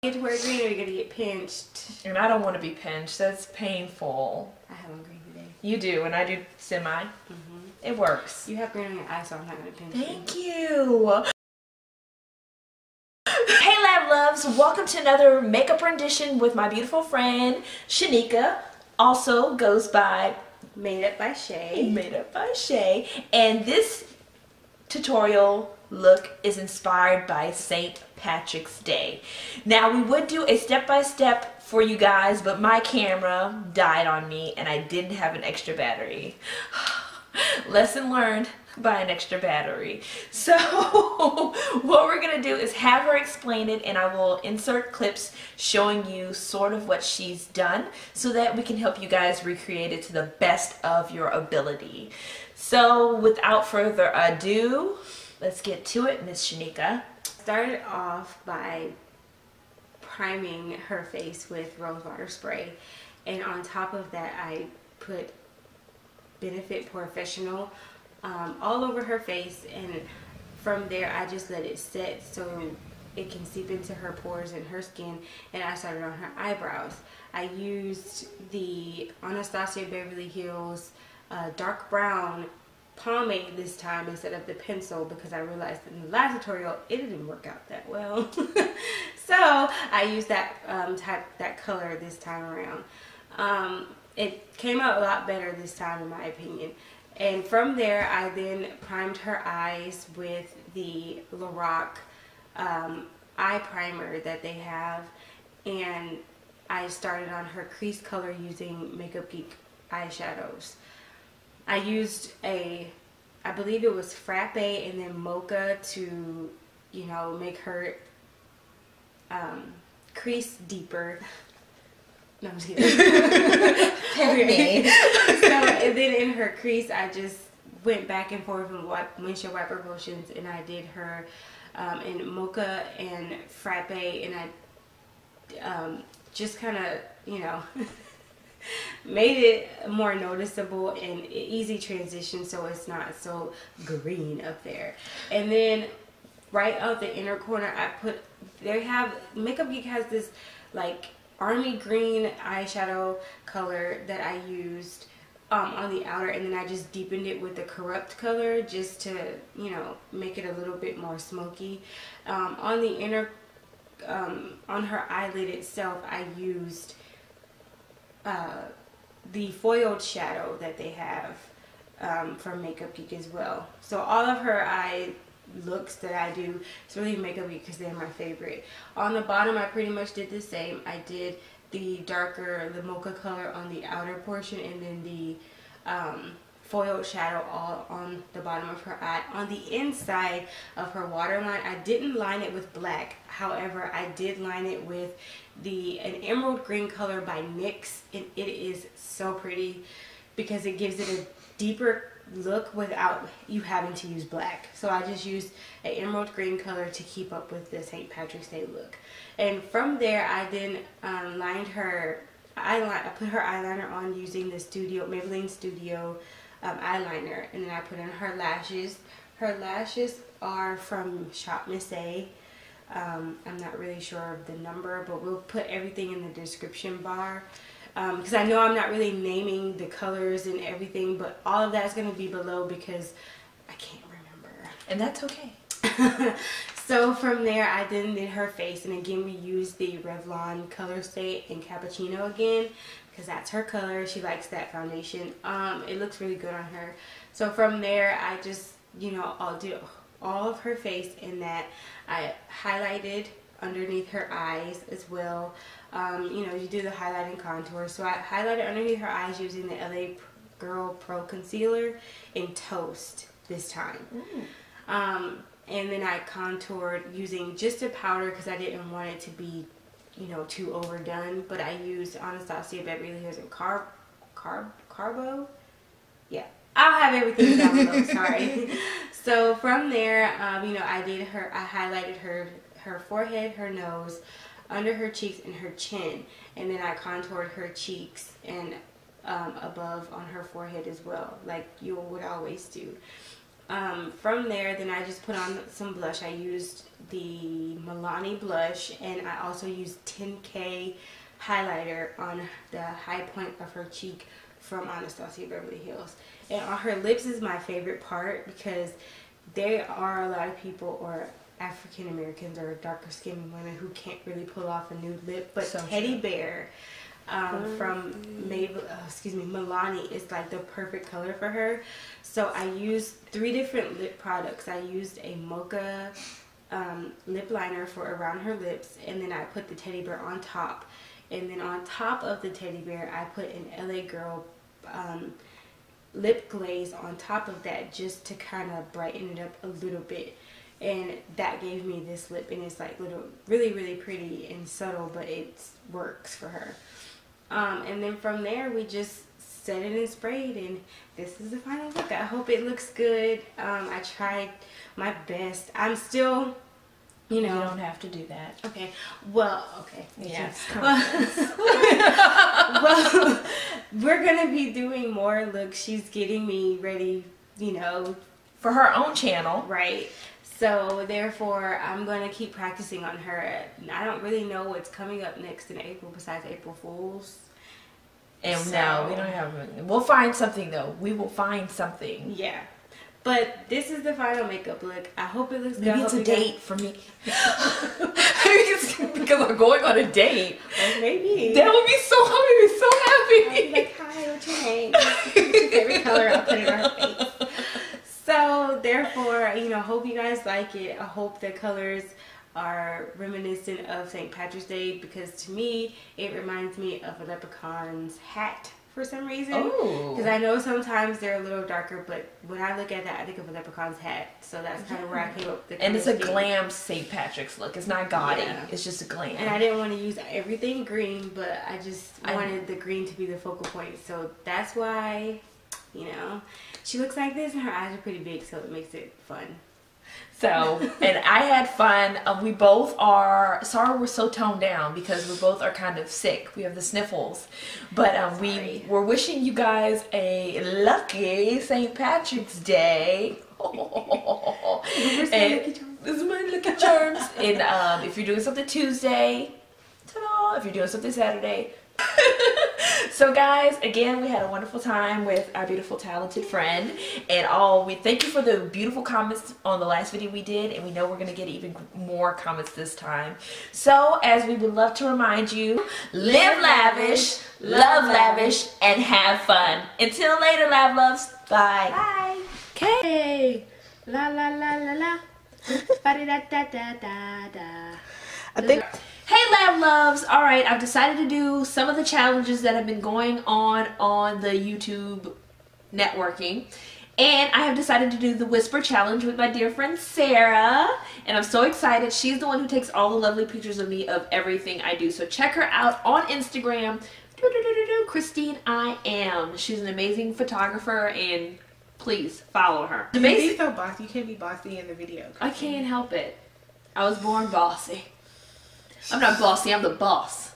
Get to wear green or you're gonna get pinched. And I don't want to be pinched. That's painful. I have on green today. You do, and I do semi. It works. You have green on your eye, so I'm not gonna pinch you. Thank you. Hey Lab Loves, welcome to another makeup rendition with my beautiful friend Shanika. Also goes by Made Up by Shay. Made Up by Shay. And this tutorial look is inspired by St. Patrick's Day. Now we would do a step-by-step for you guys, but my camera died on me and I didn't have an extra battery. Lesson learned by an extra battery. So what we're gonna do is have her explain it, and I will insert clips showing you sort of what she's done so that we can help you guys recreate it to the best of your ability. So without further ado, let's get to it, Miss Shanika. Started off by priming her face with rose water spray, and on top of that I put Benefit Professional all over her face, and from there I just let it set so it can seep into her pores and her skin, and I started on her eyebrows. I used the Anastasia Beverly Hills dark brown pomade this time instead of the pencil, because I realized in the last tutorial it didn't work out that well. So I used that that color this time around. It came out a lot better this time in my opinion. And from there I then primed her eyes with the Lorac eye primer that they have, and I started on her crease color using Makeupgeek eyeshadows. I used I believe it was Frappe and then Mocha to, you know, make her crease deeper. No, I'm just kidding. So, and then in her crease, I just went back and forth with windshield wiper motions, and I did her in Mocha and Frappe, and I just kind of, you know, made it more noticeable and easy transition so it's not so green up there. And then right out the inner corner I put, Makeupgeek has this like army green eyeshadow color that I used on the outer, and then I just deepened it with the Corrupt color just to, you know, make it a little bit more smoky. On the inner, on her eyelid itself, I used the foiled shadow that they have from Makeupgeek as well. So all of her eye looks that I do, it's really Makeupgeek because they're my favorite. On the bottom I pretty much did the same. I did the darker, the mocha color on the outer portion, and then the foiled shadow all on the bottom of her eye. On the inside of her waterline, I didn't line it with black. However, I did line it with an emerald green color by NYX, and it is so pretty because it gives it a deeper look without you having to use black. So I just used an emerald green color to keep up with the St. Patrick's Day look. And from there I then lined her eyeliner. I put her eyeliner on using the Maybelline Studio eyeliner, and then I put in her lashes. Her lashes are from Shop Miss A. I'm not really sure of the number, but we'll put everything in the description bar. Because I know I'm not really naming the colors and everything, but all of that's going to be below because I can't remember. And that's okay. So from there I then did her face, and again we used the Revlon Colorstay in Cappuccino again because that's her color. She likes that foundation. It looks really good on her. So from there I just, you know, I'll do all of her face in that. I highlighted underneath her eyes as well. You know, you do the highlight and contour. So I highlighted underneath her eyes using the LA Girl Pro Concealer in Toast this time. And then I contoured using just a powder because I didn't want it to be, you know, too overdone. But I used Anastasia Beverly Hills in Carbo. Yeah, I'll have everything down below. Sorry. So from there, you know, I highlighted her forehead, her nose, under her cheeks, and her chin, and then I contoured her cheeks and above on her forehead as well, like you would always do. From there, then I just put on some blush. I used the Milani blush, and I also used 10K highlighter on the high point of her cheek from Anastasia Beverly Hills. And on her lips is my favorite part, because there are a lot of people, or African Americans or darker skinned women, who can't really pull off a nude lip, but so Teddy Bear from Milani is like the perfect color for her. So I used 3 different lip products. I used a mocha lip liner for around her lips, and then I put the Teddy Bear on top. And then on top of the Teddy Bear, I put an LA Girl lip glaze on top of that, just to kind of brighten it up a little bit. And that gave me this lip, and it's like really pretty and subtle, but it works for her. And then from there, we just set it and sprayed, and this is the final look. I hope it looks good. I tried my best. I'm still, you know. You don't have to do that. Okay. Well, okay. Yes. Well, we're going to be doing more looks. She's getting me ready, you know. For her own channel. Right. So, therefore, I'm going to keep practicing on her. I don't really know what's coming up next in April besides April Fools. And so, no, we don't have. We'll find something, though. We will find something. Yeah. But this is the final makeup look. I hope it looks good. Maybe it's a date for me. Because I'm going on a date. Well, maybe. That would be so, I would be so happy. I'll be like, hi, what's your name? What's your favorite color? I'll put it on her face. So, therefore, you know, hope you guys like it. I hope the colors are reminiscent of St. Patrick's Day, because to me, it reminds me of a leprechaun's hat for some reason. Because I know sometimes they're a little darker, but when I look at that, I think of a leprechaun's hat. So that's kind of where I came up with the And it's a glam St. Patrick's look. It's not gaudy. Yeah. It's just a glam. And I didn't want to use everything green, but I just wanted the green to be the focal point. So that's why, you know, she looks like this, and her eyes are pretty big, so it makes it fun. So, and I had fun. We both are, sorry we're so toned down, because we both are kind of sick. We have the sniffles. But we were wishing you guys a lucky St. Patrick's Day. And this is my lucky charms. And if you're doing something Tuesday, ta-da! If you're doing something Saturday. So guys, again, we had a wonderful time with our beautiful talented friend, and we thank you for the beautiful comments on the last video we did, and we know we're going to get even more comments this time. So, as we would love to remind you, live lavish, love lavish, and have fun. Until later, lab loves. Bye. Bye. Okay. La la la la la. Ba-da-da-da-da-da. I think. Hey lab loves! Alright, I've decided to do some of the challenges that have been going on the YouTube networking. And I have decided to do the Whisper Challenge with my dear friend Sarah. And I'm so excited. She's the one who takes all the lovely pictures of me of everything I do. So check her out on Instagram. Christine I Am. She's an amazing photographer, and please follow her. You can't be so bossy. You can't be bossy in the video. Christine. I can't help it. I was born bossy. I'm not bossy, I'm the boss.